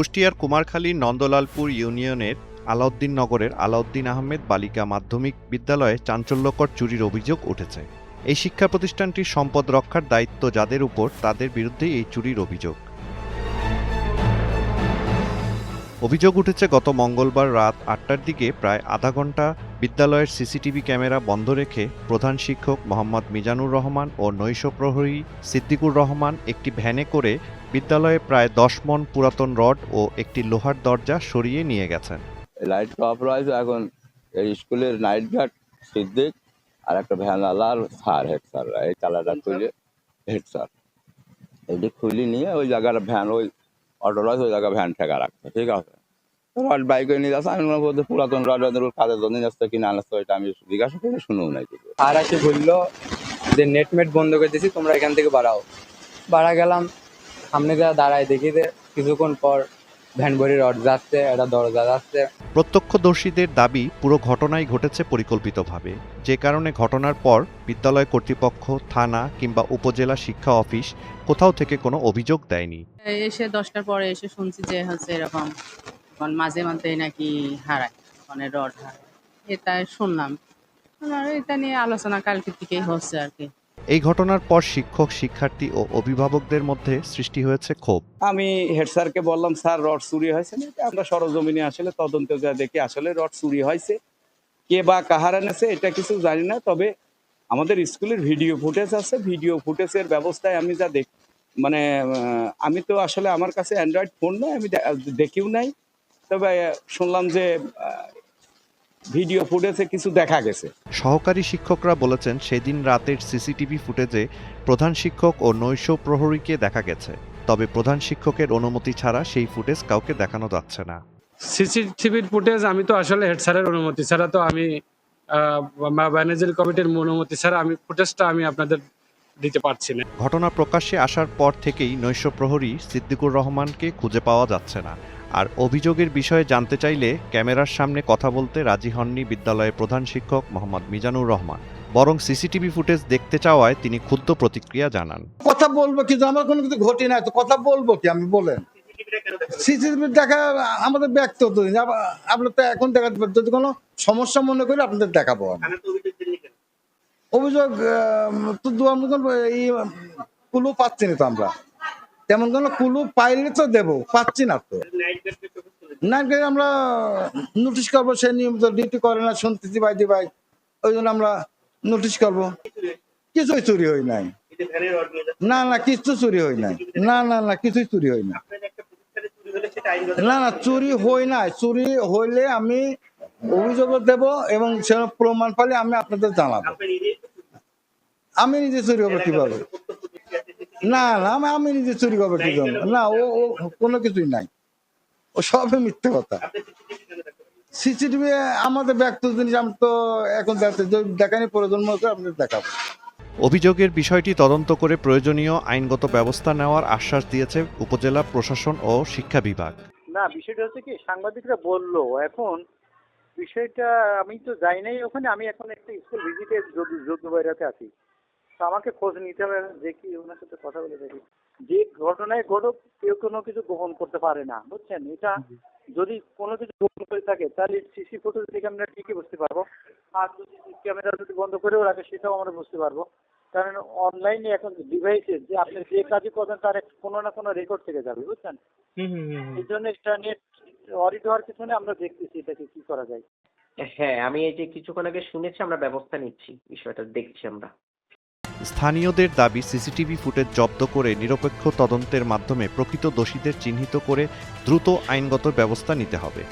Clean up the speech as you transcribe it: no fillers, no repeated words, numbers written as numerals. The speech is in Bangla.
কুষ্টিয়ার কুমারখালীর নন্দলালপুর ইউনিয়নের আলাউদ্দিন নগরের আলাউদ্দিন আহমেদ বালিকা মাধ্যমিক বিদ্যালয়ে চাঞ্চল্যকর চুরির অভিযোগ উঠেছে। এই শিক্ষা প্রতিষ্ঠানটির সম্পদ রক্ষার দায়িত্ব যাদের উপর, তাদের বিরুদ্ধেই এই চুরির অভিযোগ উঠেছে গত মঙ্গলবার রাত ৮টার দিকে প্রায় আধা ঘণ্টা বিদ্যালয়ের সিসিটিভি ক্যামেরা বন্ধ রেখে প্রধান শিক্ষক মোহাম্মদ মিজানুর রহমান ও নৈশ প্রহরী সিদ্দিকুর রহমান একটি ভ্যানে করে বিদ্যালয়ে প্রায় ১০ মণ পুরাতন রড ও একটি লোহার দরজা সরিয়ে নিয়ে গেছেন। লাইট অফ রয়েছে এখন এই স্কুলের নাইট গার্ড সিদ্দিক আর একটা ভ্যানালার স্যার হেড স্যার এই তালাটা খুলে হেড স্যার এটি খুলে নিয়ে ওই জায়গাটা ভ্যান ওই অটো রয়েছে ওই জায়গায় ভ্যান ঠেকা রাখছে, ঠিক আছে। রড বাইকে নিয়ে যাচ্ছে, আমি বলতে পুরাতন রড কাজের জন্য যাচ্ছে কিনা আনছে, ওইটা আমি জিজ্ঞাসা করে শুনেও নাই কিছু। আর এসে বললো যে নেটমেট বন্ধ করে দিয়েছি, তোমরা এখান থেকে বাড়া গেলাম। সামনে যা দাঁড়ায় দেখি যে কিছুক্ষণ পর ভ্যান ভরি রড যাচ্ছে, একটা দরজা যাচ্ছে। প্রত্যক্ষদর্শীদের দাবি পুরো ঘটনাই ঘটেছে পরিকল্পিতভাবে, যে কারণে ঘটনার পর বিদ্যালয় কর্তৃপক্ষ, থানা কিংবা উপজেলা শিক্ষা অফিস কোথাও থেকে কোনো অভিযোগ দেয়নি। এসে 10টার পরে এসে শুনছি যে হচ্ছে এরকম মাঝে মাঝে নাকি হারায়, মানে রড হারায়, এটা শুনলাম। আর এটা নিয়ে আলোচনা কালকে থেকেই হচ্ছে আর কি। এই ঘটনার পর শিক্ষক, শিক্ষার্থী ও অভিভাবকদের মধ্যে সৃষ্টি হয়েছে ক্ষোভ। আমি হেড স্যারকে বললাম, স্যার রড চুরি হয়েছে না, আমরা সরজমিনে আসলে তদন্ত যা দেখি আসলে রড চুরি হয়েছে, কে বা কাহার এনেছে এটা কিছু জানি না। তবে আমাদের স্কুলের ভিডিও ফুটেজ আছে, ভিডিও ফুটেজের ব্যবস্থায় আমি যা মানে আমি তো আসলে আমার কাছে অ্যান্ড্রয়েড ফোন নয়, আমি দেখিও নাই। তবে শুনলাম যে ভিডিও ফুটেজে কিছু দেখা গেছে। সহকারী শিক্ষকরা বলেছেন, সেদিন রাতের সিসিটিভি ফুটেজে প্রধান শিক্ষক ও নৈশ প্রহরীকে দেখা গেছে, তবে প্রধান শিক্ষকের অনুমতি ছাড়া সেই ফুটেজ কাউকে দেখানো যাচ্ছে না। সিসিটিভির ফুটেজ আমি তো আসলে হেড স্যারের অনুমতি ছাড়া তো আমি ম্যানেজার কমিটির অনুমতি ছাড়া আমি ফুটেজটা আমি আপনাদের দিতে পারছি না। ঘটনা প্রকাশ্যে আসার পর থেকেই নৈশ প্রহরী সিদ্দিকুর রহমানকে খুঁজে পাওয়া যাচ্ছে না। আর অভিযোগের বিষয়ে জানতে চাইলে ক্যামেরার সামনে কথা বলতে রাজি হননি বিদ্যালয়ের প্রধান শিক্ষক মোহাম্মদ মিজানুর রহমান, বরং সিসিটিভি ফুটেজ দেখতে চাওয়ায় তিনি ক্ষুব্ধ প্রতিক্রিয়া জানান। কথা বলবো কিন্তু আমার কোনো কিছু ঘটে নাই, তো কথা বলবো কি আমি বলেন? সিসিটিভি দেখা আমাদের ব্যক্তিগত, আপনার তো এখন দেখা, যদি কোনো সমস্যা মনে করি আপনাদের দেখাবো। অভিযোগ তো এই কুলু পাচ্ছি না তো আমরা, তেমন কোনো কুলু পাইলে তো দেবো, পাচ্ছি না তো। নাইট গার্ড আমরা নোটিশ করবো, সে নিয়মিত ডিউটি করে না শুনতেছি ভাই, ওই জন্য আমরা নোটিশ করবো। কিছুই চুরি হয় নাই, না কিছু চুরি হয় নাই, না কিছুই চুরি হয় না, না চুরি হয় নাই। চুরি হইলে আমি অভিযোগ দেব এবং সে প্রমাণ পালে আমি আপনাদের জানাবো। আমি নিজে চুরি করবো কিভাবে? না আমি নিজে চুরি করবো কি জন্য? না ও কোনো কিছুই নাই, ও সবই মিথ্যে কথা। সিসিটিভি আমাদের ব্যক্তিগত জিনিস, আমি তো এখন দেখানি, প্রয়োজন মতো আপনাদের দেখাবো। অভিযোগের বিষয়টি তদন্ত করে প্রয়োজনীয় আইনগত ব্যবস্থা নেওয়ার আশ্বাস দিয়েছে উপজেলা প্রশাসন ও শিক্ষা বিভাগ। না, বিষয়টা হচ্ছে কি, সাংবাদিকরা বললো, এখন বিষয়টা আমি তো যাই নাই ওখানে, আমি এখন একটা স্কুল ভিজিটে যদুবাইরাতে আছি, তো আমাকে খোঁজ নিতে হবে, দেখি ওনার সাথে কথা বলে দেখি। যে ঘটনায় ঘটুক, কেউ কোনো কিছু গ্রহণ করতে পারে না, বুঝছেন? এটা যদি কোনো কিছু গ্রহণ করে থাকে তাহলে সিসি ফুটেজ দেখে আমরা ঠিকই বুঝতে পারবো, আর যদি ক্যামেরা যদি বন্ধ করেও রাখে সেটাও আমরা বুঝতে পারবো। কারণ অনলাইনে এখন ডিভাইসে যে আপনি যে কাজই করবেন তার কোনো না কোনো রেকর্ড থেকে যাবে, বুঝছেন? এই জন্য এটা নিয়ে অডিট হওয়ার পিছনে আমরা দেখতেছি এটাকে কি করা যায়। হ্যাঁ, আমি এই যে কিছুক্ষণ আগে শুনেছি, আমরা ব্যবস্থা নিচ্ছি, বিষয়টা দেখছি আমরা। স্থানীয়দের দাবি, সিসিটিভি ফুটেজ জব্দ করে নিরপেক্ষ তদন্তের মাধ্যমে প্রকৃত দোষীদের চিহ্নিত করে দ্রুত আইনগত ব্যবস্থা নিতে হবে।